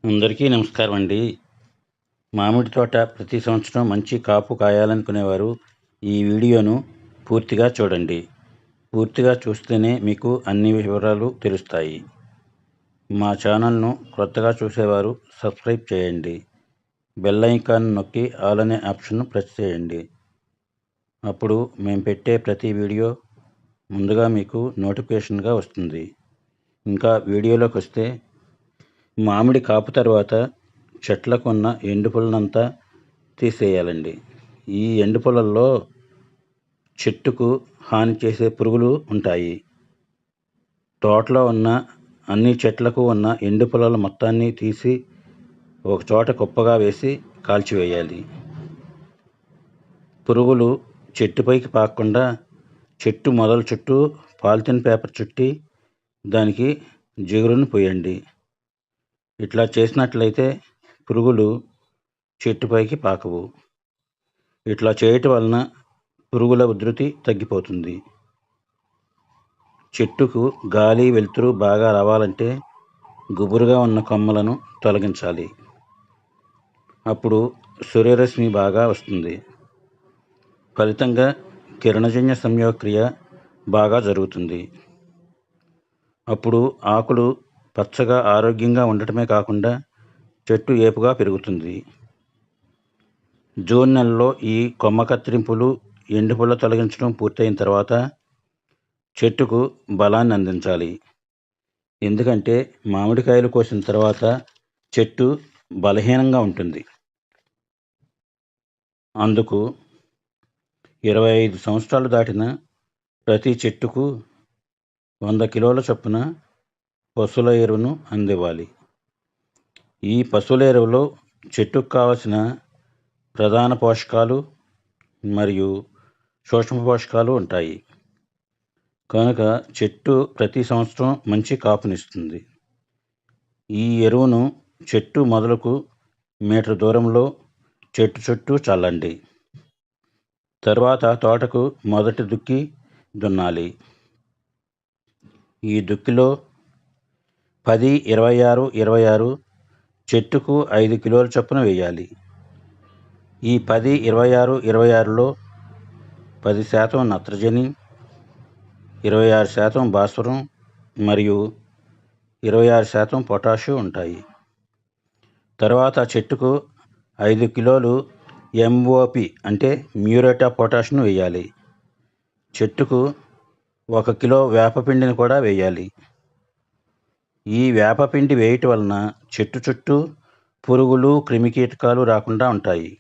అందరికీ నమస్కారం అండి. మామిడి తోట ప్రతి సంవత్సరం మంచి కాపు కాయాలనుకునేవారు ఈ వీడియోను పూర్తిగా చూడండి. పూర్తిగా చూస్తేనే మీకు అన్ని వివరాలు తెలుస్తాయి. మా ఛానల్ను కొత్తగా చూసేవారు సబ్స్క్రైబ్ చేయండి. బెల్ ఐకాన్ నొక్కి ఆల్ అనే ఆప్షన్ను ప్రెస్ చేయండి. అప్పుడు మేము పెట్టే ప్రతి వీడియో ముందుగా మీకు నోటిఫికేషన్గా వస్తుంది. ఇంకా వీడియోలోకి వస్తే, మామిడి కాపు తర్వాత చెట్లకు ఉన్న ఎండు పుల్లనంతా తీసేయాలండి. ఈ ఎండు పుల్లల్లో చెట్టుకు హాని చేసే పురుగులు ఉంటాయి. తోటలో ఉన్న అన్ని చెట్లకు ఉన్న ఎండు పుల్లల మొత్తాన్ని తీసి ఒక చోట కుప్పగా వేసి కాల్చివేయాలి. పురుగులు చెట్టుపైకి పాకకుండా చెట్టు మొదల చుట్టూ పాలిథిన్ పేపర్ చుట్టి దానికి జిగురును పోయండి. ఇట్లా చేసినట్లయితే పురుగులు చెట్టుపైకి పాకవు. ఇట్లా చేయటం వలన పురుగుల ఉధృతి తగ్గిపోతుంది. చెట్టుకు గాలి వెలుతురు బాగా రావాలంటే గుబురుగా ఉన్న కొమ్మలను తొలగించాలి. అప్పుడు సూర్యరశ్మి బాగా వస్తుంది. ఫలితంగా కిరణజన్య సంయోగక్రియ బాగా జరుగుతుంది. అప్పుడు ఆకులు పచ్చగా ఆరోగ్యంగా ఉండటమే కాకుండా చెట్టు ఏపుగా పెరుగుతుంది. జూన్ నెలలో ఈ కొమ్మ కత్తిరింపులు, ఎండుపుల్ల తొలగించడం పూర్తయిన తర్వాత చెట్టుకు బలాన్ని అందించాలి. ఎందుకంటే మామిడికాయలు కోసిన తర్వాత చెట్టు బలహీనంగా ఉంటుంది. అందుకు 25 సంవత్సరాలు దాటిన ప్రతి చెట్టుకు 100 కిలోల చొప్పున పశువుల ఎరువును అందివ్వాలి. ఈ పశువుల ఎరువులో చెట్టుకు కావలసిన ప్రధాన పోషకాలు మరియు సూక్ష్మ పోషకాలు ఉంటాయి. కనుక చెట్టు ప్రతి సంవత్సరం మంచి కాపునిస్తుంది. ఈ ఎరువును చెట్టు మొదలకు మీటర్ దూరంలో చెట్టు చుట్టూ చల్లండి. తర్వాత తోటకు మొదటి దుక్కి దున్నాలి. ఈ దుక్కిలో 10, 26, 26 చెట్టుకు 5 కిలోల చొప్పున వేయాలి. ఈ 10, 26, 26లో 10% నత్రజని, 26% భాస్వరం మరియు 26% పొటాషు ఉంటాయి. తర్వాత చెట్టుకు 5 కిలోలు MOP అంటే మ్యూరేట్ ఆఫ్ పొటాష్ను వేయాలి. చెట్టుకు 1 కిలో వేపపిండిని కూడా వేయాలి. ఈ వేపపిండి వేయటం వలన చెట్టు చుట్టూ పురుగులు, క్రిమికీటకాలు రాకుండా ఉంటాయి.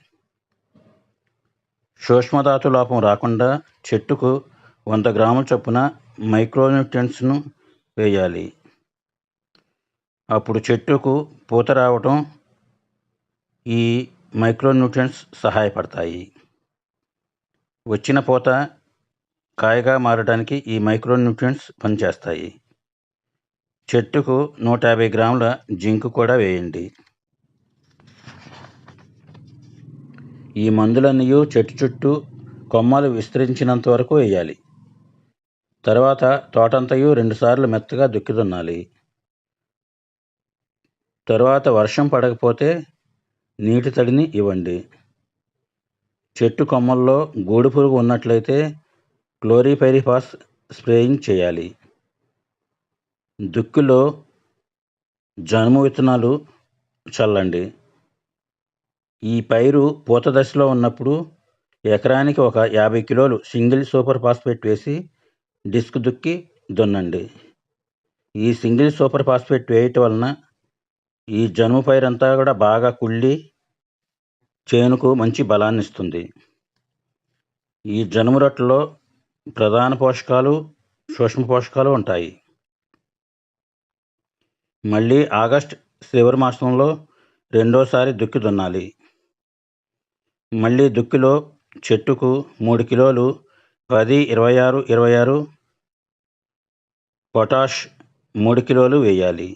సూక్ష్మధాతు లోపం రాకుండా చెట్టుకు 100 గ్రాముల చొప్పున మైక్రోన్యూట్రియంట్స్ను వేయాలి. అప్పుడు చెట్టుకు పూత రావటం ఈ మైక్రోన్యూట్రియంట్స్ సహాయపడతాయి. వచ్చిన పూత కాయగా మారడానికి ఈ మైక్రోన్యూట్రియంట్స్ పనిచేస్తాయి. చెట్టుకు 150 గ్రాముల జింక్ కూడా వేయండి. ఈ మందులన్నీ చెట్టు చుట్టూ కొమ్మలు విస్తరించినంత వరకు వేయాలి. తర్వాత తోటంతయు 2 సార్లు మెత్తగా దుక్కి దున్నాలి. తర్వాత వర్షం పడకపోతే నీటి తడిని ఇవ్వండి. చెట్టు కొమ్మల్లో గూడు పురుగు ఉన్నట్లయితే క్లోరిపైరిఫాస్ స్ప్రేయింగ్ చేయాలి. దుక్కిలో జనుము విత్తనాలు చల్లండి. ఈ పైరు పూత దశలో ఉన్నప్పుడు ఎకరానికి ఒక 50 కిలోలు సింగిల్ సూపర్ ఫాస్ఫేట్ వేసి డిస్క్ దుక్కి దున్నండి. ఈ సింగిల్ సూపర్ ఫాస్ఫేట్ వేయటం వలన ఈ జనుము పైరంతా కూడా బాగా కుళ్ళి చేనుకు మంచి బలాన్ని ఇస్తుంది. ఈ జనుము రొట్టెలో ప్రధాన పోషకాలు, సూక్ష్మ పోషకాలు ఉంటాయి. మళ్ళీ ఆగస్ట్ చివరి మాసంలో రెండోసారి దుక్కి దున్నాలి. మళ్ళీ దుక్కిలో చెట్టుకు 3 కిలోలు 10, 26, 26 పొటాష్ 3 కిలోలు వేయాలి.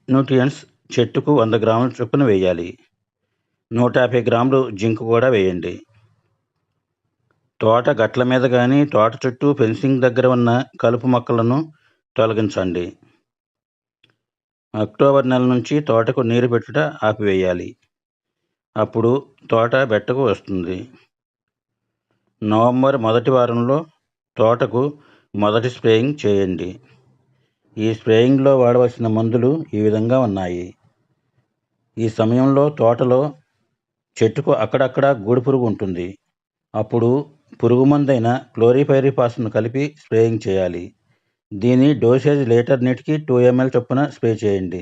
న్యూట్రియంట్స్ చెట్టుకు 100 గ్రాముల చొప్పున వేయాలి. 150 గ్రాములు జింక్ కూడా వేయండి. తోట గట్ల మీద కానీ తోట చుట్టూ ఫెన్సింగ్ దగ్గర ఉన్న కలుపు మొక్కలను తొలగించండి. అక్టోబర్ నెల నుంచి తోటకు నీరు పెట్టుట ఆపివేయాలి. అప్పుడు తోట బెట్టకు వస్తుంది. నవంబర్ మొదటి వారంలో తోటకు మొదటి స్ప్రేయింగ్ చేయండి. ఈ స్ప్రేయింగ్లో వాడవలసిన మందులు ఈ విధంగా ఉన్నాయి. ఈ సమయంలో తోటలో చెట్టుకు అక్కడక్కడ గూడుపురుగు ఉంటుంది. అప్పుడు పురుగు మందైన క్లోరిపైరిపాస్ను కలిపి స్ప్రేయింగ్ చేయాలి. దీని డోసేజ్ లీటర్ నీటికి 2 ml చొప్పున స్ప్రే చేయండి.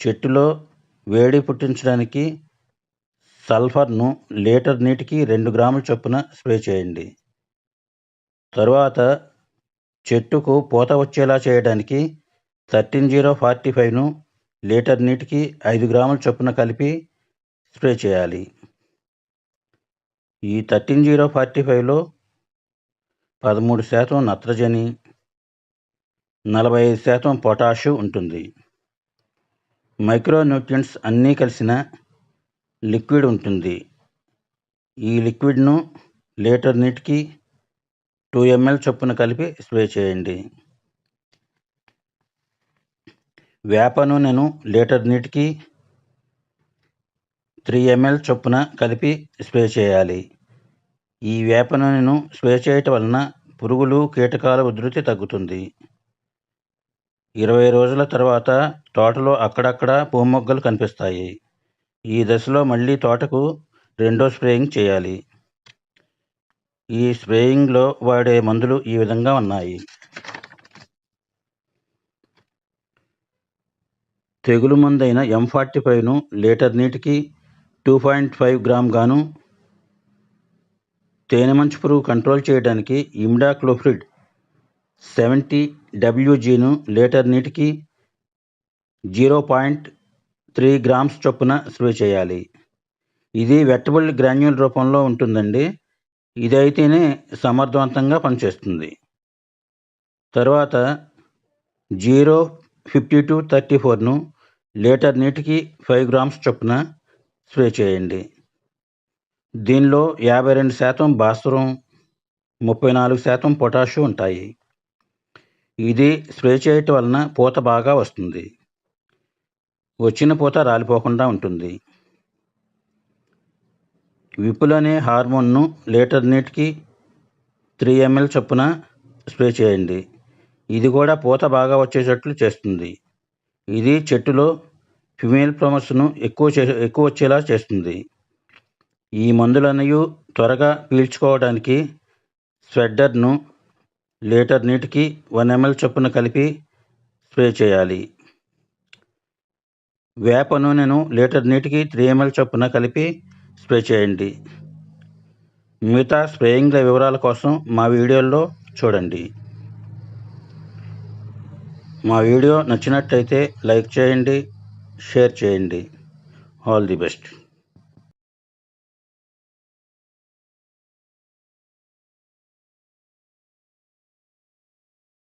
చెట్టులో వేడి పుట్టించడానికి సల్ఫర్ను లీటర్ నీటికి 2 గ్రాముల చొప్పున స్ప్రే చేయండి. తరువాత చెట్టుకు పూత వచ్చేలా చేయడానికి 13045ను లీటర్ నీటికి 5 గ్రాముల చొప్పున కలిపి స్ప్రే చేయాలి. ఈ 13045లో 13% నత్రజని, 45% పొటాషు ఉంటుంది. మైక్రోన్యూట్రియంట్స్ అన్నీ కలిసిన లిక్విడ్ ఉంటుంది. ఈ లిక్విడ్ను లీటర్ నీటికి 2 ml చొప్పున కలిపి స్ప్రే చేయండి. వేప నూనెను లీటర్ నీటికి 3 ml చొప్పున కలిపి స్ప్రే చేయాలి. ఈ వేప నూనెను స్ప్రే చేయటం వలన పురుగులు, కీటకాల ఉధృతి తగ్గుతుంది. 20 రోజుల తర్వాత తోటలో అక్కడక్కడ పూమొగ్గలు కనిపిస్తాయి. ఈ దశలో మళ్ళీ తోటకు రెండో స్ప్రేయింగ్ చేయాలి. ఈ స్ప్రేయింగ్లో వాడే మందులు ఈ విధంగా ఉన్నాయి. తెగులు మందైన M45ను లీటర్ నీటికి 2.5 గ్రామ్ గాను, తేనె మంచు పురుగు కంట్రోల్ చేయడానికి ఇమిడాక్లోప్రిడ్ 70 WGను లీటర్ నీటికి 0.3 గ్రామ్స్ చొప్పున స్ప్రే చేయాలి. ఇది వెట్టబుల్ గ్రాన్యూల్ రూపంలో ఉంటుందండి. ఇదైతేనే సమర్థవంతంగా పనిచేస్తుంది. తర్వాత 05234ను లీటర్ నీటికి 5 గ్రామ్స్ చొప్పున స్ప్రే చేయండి. దీనిలో 52% భాస్వరం, 34% పొటాషు ఉంటాయి. ఇది స్ప్రే చేయటం వలన పూత బాగా వస్తుంది. వచ్చిన పూత రాలిపోకుండా ఉంటుంది. విపుల్ అనే హార్మోన్ను లీటర్ నీటికి 3 ml చొప్పున స్ప్రే చేయండి. ఇది కూడా పూత బాగా వచ్చేటట్లు చేస్తుంది. ఇది చెట్టులో ఫిమేల్ ఫ్లవర్స్ను ఎక్కువ వచ్చేలా చేస్తుంది. ఈ మందులన్నీ త్వరగా పీల్చుకోవడానికి స్ప్రెడ్డర్ను లీటర్ నీటికి 1 ml చొప్పున కలిపి స్ప్రే చేయాలి. వేప నూనెను లీటర్ నీటికి 3 ml చొప్పున కలిపి స్ప్రే చేయండి. మిగతా స్ప్రేయింగ్ల వివరాల కోసం మా వీడియోల్లో చూడండి. మా వీడియో నచ్చినట్లయితే లైక్ చేయండి, షేర్ చేయండి. All the best.